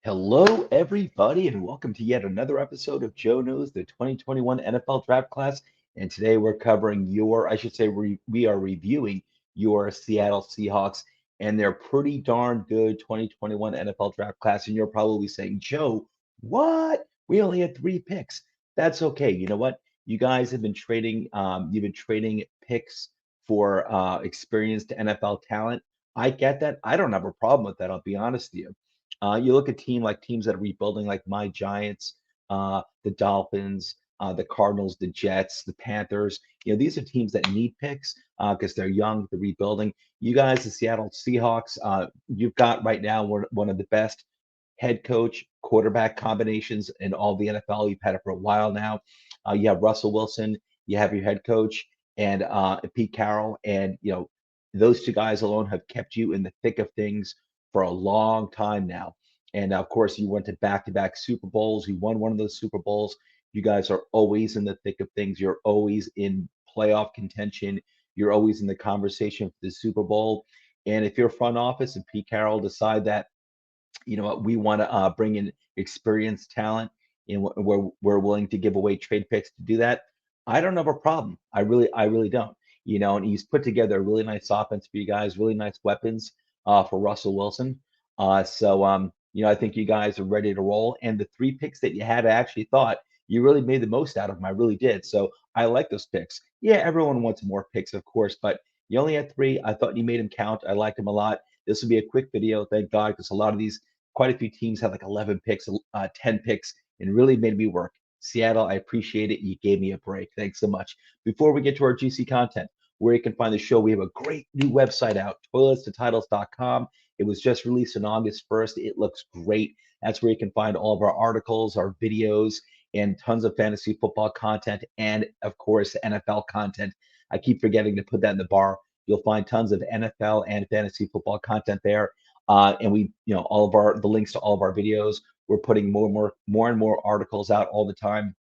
Hello, everybody, and welcome to yet another episode of Joe Knows the 2021 NFL Draft Class. And today we're covering I should say, we are reviewing your Seattle Seahawks and their pretty darn good 2021 NFL Draft Class. And you're probably saying, Joe, what? We only had three picks. That's okay. You know what? You guys have been you've been trading picks for experienced NFL talent. I get that. I don't have a problem with that. I'll be honest with you. You look at teams that are rebuilding, like my Giants, the Dolphins, the Cardinals, the Jets, the Panthers. These are teams that need picks because they're young, they're rebuilding. You guys, the Seattle Seahawks, you've got right now one of the best head coach quarterback combinations in all the NFL. You've had it for a while now. You have Russell Wilson, you have your head coach, and Pete Carroll, and those two guys alone have kept you in the thick of things for a long time now. And of course, you went to back-to-back Super Bowls. You won one of those Super Bowls. You guys are always in the thick of things. You're always in playoff contention. You're always in the conversation for the Super Bowl. And if your front office and Pete Carroll decide that, you know what, we want to bring in experienced talent, and we're willing to give away trade picks to do that, I don't have a problem. I really don't. And he's put together a really nice offense for you guys, really nice weapons for Russell Wilson. I think you guys are ready to roll. And the three picks that you had, I actually thought you really made the most out of them. I really did. So I like those picks. Yeah, everyone wants more picks, of course, but you only had three. I thought you made them count. I liked them a lot. This will be a quick video, thank God, because a lot of these, quite a few teams had like 11 picks, 10 picks, and really made me work. Seattle, I appreciate it. You gave me a break. Thanks so much. Before we get to our juicy content, where you can find the show, we have a great new website out, toiletstotitles.com. It was just released on August 1st. It looks great. That's where you can find all of our articles, our videos, and tons of fantasy football content, and of course, NFL content. I keep forgetting to put that in the bar. You'll find tons of NFL and fantasy football content there. And all of the links to all of our videos. We're putting more and more articles out all the time.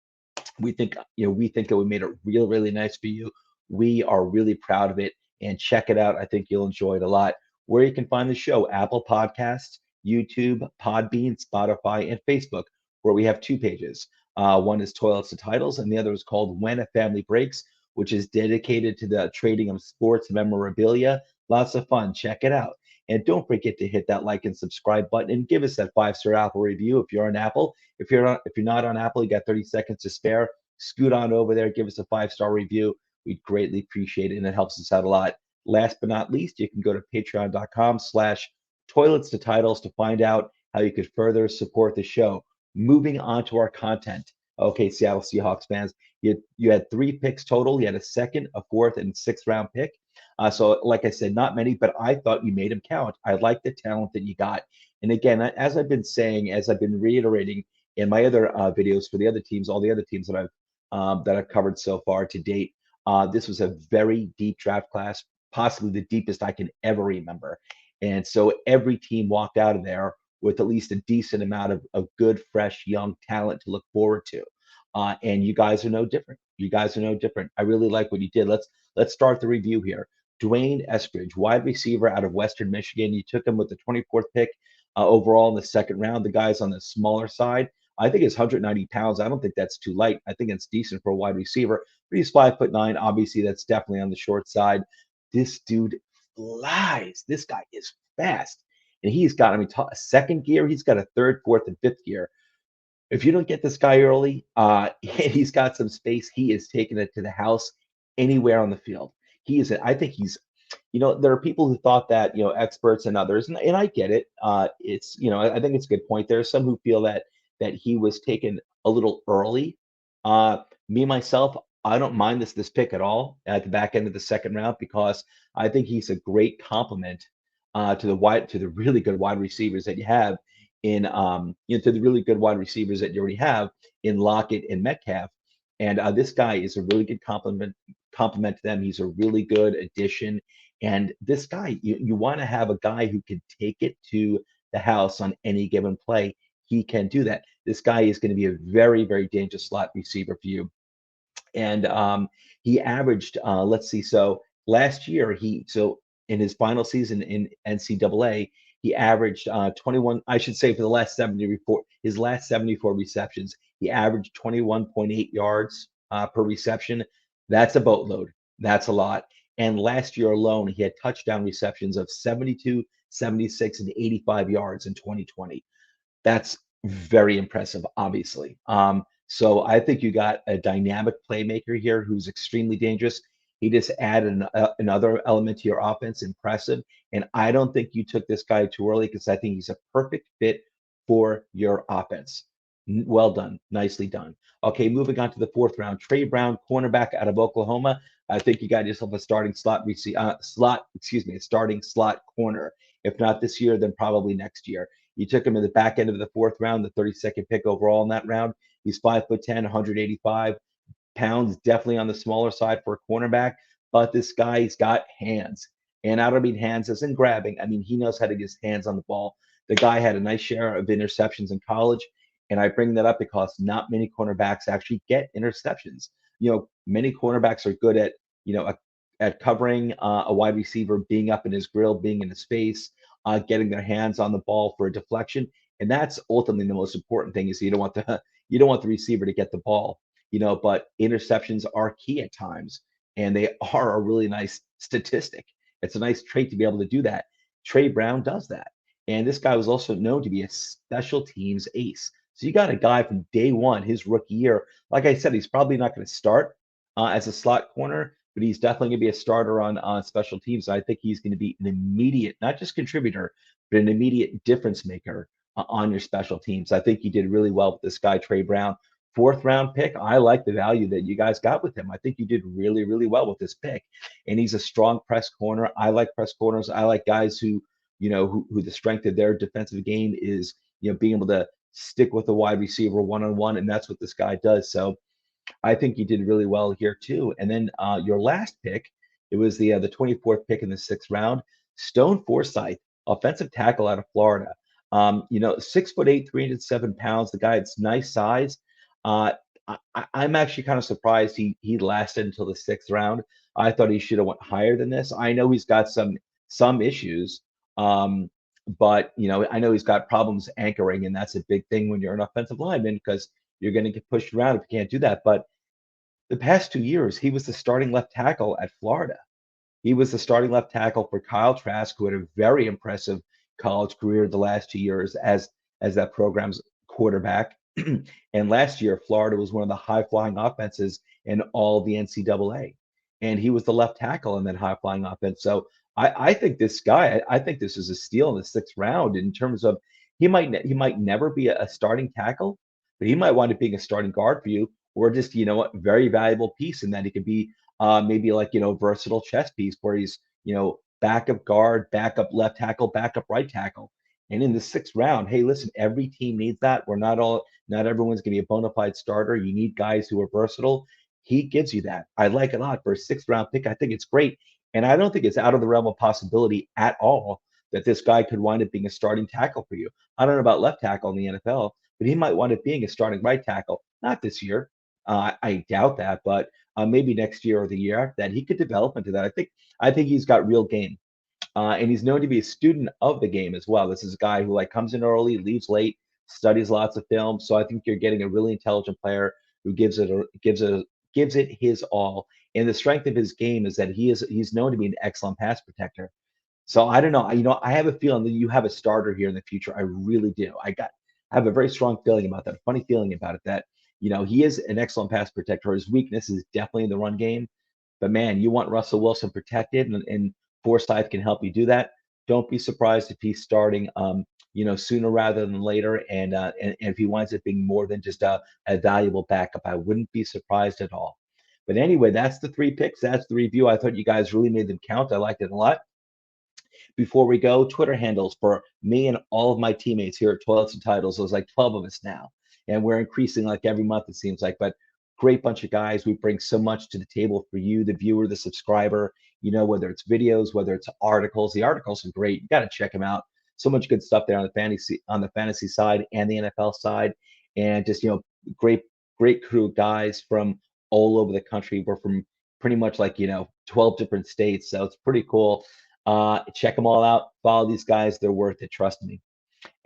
We think that we made it really nice for you. We are really proud of it, and check it out. I think you'll enjoy it a lot. Where you can find the show: Apple Podcasts, YouTube, Podbean, Spotify, and Facebook, where we have two pages. One is Toilets to Titles, and the other is called When a Family Breaks, which is dedicated to the trading of sports memorabilia. Lots of fun. Check it out. And don't forget to hit that like and subscribe button and give us that 5-star Apple review if you're on Apple. If you're not on Apple, you got 30 seconds to spare. Scoot on over there, give us a 5-star review. We'd greatly appreciate it, and it helps us out a lot. Last but not least, you can go to patreon.com/toilets to titles to find out how you could further support the show. Moving on to our content. Okay, Seattle Seahawks fans, you had three picks total. You had a second, a fourth, and sixth round pick. So, like I said, not many, but I thought you made them count. I like the talent that you got. And again, as I've been saying, as I've been reiterating in my other videos for the other teams, all the other teams that I've covered so far to date, this was a very deep draft class, possibly the deepest I can ever remember. And so every team walked out of there with at least a decent amount of good, fresh, young talent to look forward to. And you guys are no different. You guys are no different. I really like what you did. Let's start the review here. Dwayne Eskridge, wide receiver out of Western Michigan. You took him with the 24th pick overall in the second round. The guy's on the smaller side. I think it's 190 pounds. I don't think that's too light. I think it's decent for a wide receiver. But he's 5'9". Obviously, that's definitely on the short side. This dude flies. This guy is fast. And he's got, a second gear. He's got a third, fourth, and fifth gear. If you don't get this guy early, he's got some space. He is taking it to the house anywhere on the field. I think there are people who thought that, experts and others, and I get it. I think it's a good point. There are some who feel that he was taken a little early. Myself, I don't mind this pick at all at the back end of the second round because I think he's a great complement to the really good wide receivers that you have to the really good wide receivers that you already have in Lockett and Metcalf. And this guy is a really good compliment to them. He's a really good addition. And this guy, you want to have a guy who can take it to the house on any given play. He can do that. This guy is going to be a very, very dangerous slot receiver for you. And he averaged, let's see, so last year, in his final season in NCAA, he averaged 21. I should say for the last 74, his last 74 receptions, he averaged 21.8 yards per reception. That's a boatload. That's a lot. And last year alone, he had touchdown receptions of 72, 76, and 85 yards in 2020. That's very impressive, obviously. So I think you got a dynamic playmaker here who's extremely dangerous. He just added another element to your offense, impressive. And I don't think you took this guy too early because I think he's a perfect fit for your offense. Well done, nicely done. Okay, moving on to the fourth round, Trey Brown, cornerback out of Oklahoma. I think you got yourself a starting a starting slot corner. If not this year, then probably next year. You took him in the back end of the fourth round, the 32nd pick overall in that round. He's 5'10", 185 pounds, definitely on the smaller side for a cornerback, but this guy's got hands. And I don't mean hands as in grabbing. I mean, he knows how to get his hands on the ball. The guy had a nice share of interceptions in college. And I bring that up because not many cornerbacks actually get interceptions. Many cornerbacks are good at, at covering a wide receiver, being up in his grill, being in his face, getting their hands on the ball for a deflection. And that's ultimately the most important thing is you don't want the receiver to get the ball, but interceptions are key at times, and they are a really nice statistic. It's a nice trait to be able to do that. Trey Brown does that. And this guy was also known to be a special teams ace. So you got a guy from day one, his rookie year. Like I said, he's probably not going to start as a slot corner, but he's definitely going to be a starter on special teams. I think he's going to be an immediate, not just contributor, but an immediate difference maker on your special teams. I think you did really well with this guy, Trey Brown. Fourth round pick. I like the value that you guys got with him. I think you did really, really well with this pick. And he's a strong press corner. I like press corners. I like guys who the strength of their defensive game is, being able to stick with the wide receiver one-on-one, and that's what this guy does. So I think you did really well here too. And then your last pick, it was the 24th pick in the sixth round, Stone Forsythe, offensive tackle out of Florida. 6'8", 307 pounds. The guy, it's nice size. Uh, I'm actually kind of surprised he lasted until the sixth round. I thought he should have went higher than this. I know he's got some issues, but I know he's got problems anchoring, and that's a big thing when you're an offensive lineman because you're going to get pushed around if you can't do that. But the past 2 years, he was the starting left tackle at Florida. He was the starting left tackle for Kyle Trask, who had a very impressive college career the last 2 years as that program's quarterback. And last year, Florida was one of the high-flying offenses in all the NCAA. And he was the left tackle in that high-flying offense. So I think this guy, I think this is a steal in the sixth round in terms of he might never be a starting tackle, but he might wind up being a starting guard for you, or just very valuable piece in that he could be maybe like versatile chess piece where he's backup guard, backup left tackle, backup right tackle. And in the sixth round, hey, listen, every team needs that. Not everyone's going to be a bona fide starter. You need guys who are versatile. He gives you that. I like it a lot for a sixth round pick. I think it's great. And I don't think it's out of the realm of possibility at all that this guy could wind up being a starting tackle for you. I don't know about left tackle in the NFL, but he might wind up being a starting right tackle. Not this year. I doubt that, but maybe next year or the year after that, he could develop into that. I think he's got real game. And he's known to be a student of the game as well. This is a guy who comes in early, leaves late, studies lots of film. So I think you're getting a really intelligent player who gives it his all. And the strength of his game is that he's known to be an excellent pass protector. So I don't know. I have a feeling that you have a starter here in the future. I really do. I have a very strong feeling about that. A funny feeling about it that he is an excellent pass protector. His weakness is definitely in the run game. But man, you want Russell Wilson protected, and Forsythe can help you do that. Don't be surprised if he's starting, sooner rather than later, and if he winds up being more than just a valuable backup. I wouldn't be surprised at all. But anyway, that's the three picks. That's the review. I thought you guys really made them count. I liked it a lot. Before we go, Twitter handles for me and all of my teammates here at Toilets and Titles. There's like 12 of us now, and we're increasing like every month, it seems like. But great bunch of guys. We bring so much to the table for you, the viewer, the subscriber, whether it's videos, whether it's articles. The articles are great. You got to check them out. So much good stuff there on the fantasy side and the NFL side. And just, great crew of guys from all over the country. We're from pretty much 12 different states. So it's pretty cool. Check them all out. Follow these guys. They're worth it. Trust me.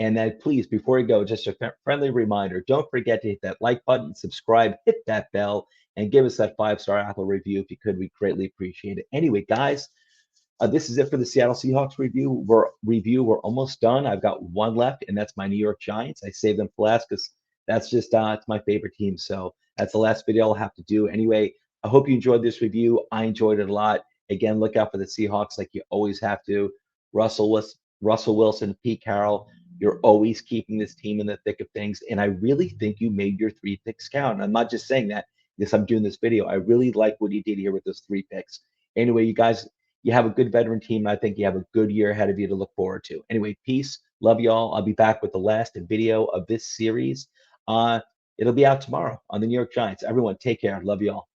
And then please, before you go, just a friendly reminder, don't forget to hit that like button, subscribe, hit that bell, and give us that 5-star Apple review if you could. We greatly appreciate it. Anyway, guys, this is it for the Seattle Seahawks review. We're almost done. I've got one left, and that's my New York Giants. I saved them for last because that's just it's my favorite team. So that's the last video I'll have to do. Anyway, I hope you enjoyed this review. I enjoyed it a lot. Again, look out for the Seahawks like you always have to. Russell Wilson, Pete Carroll. You're always keeping this team in the thick of things, and I really think you made your 3 picks count. And I'm not just saying that because I'm doing this video. I really like what you did here with those 3 picks. Anyway, you guys, you have a good veteran team. And I think you have a good year ahead of you to look forward to. Anyway, peace. Love y'all. I'll be back with the last video of this series. It'll be out tomorrow on the New York Giants. Everyone, take care. Love y'all.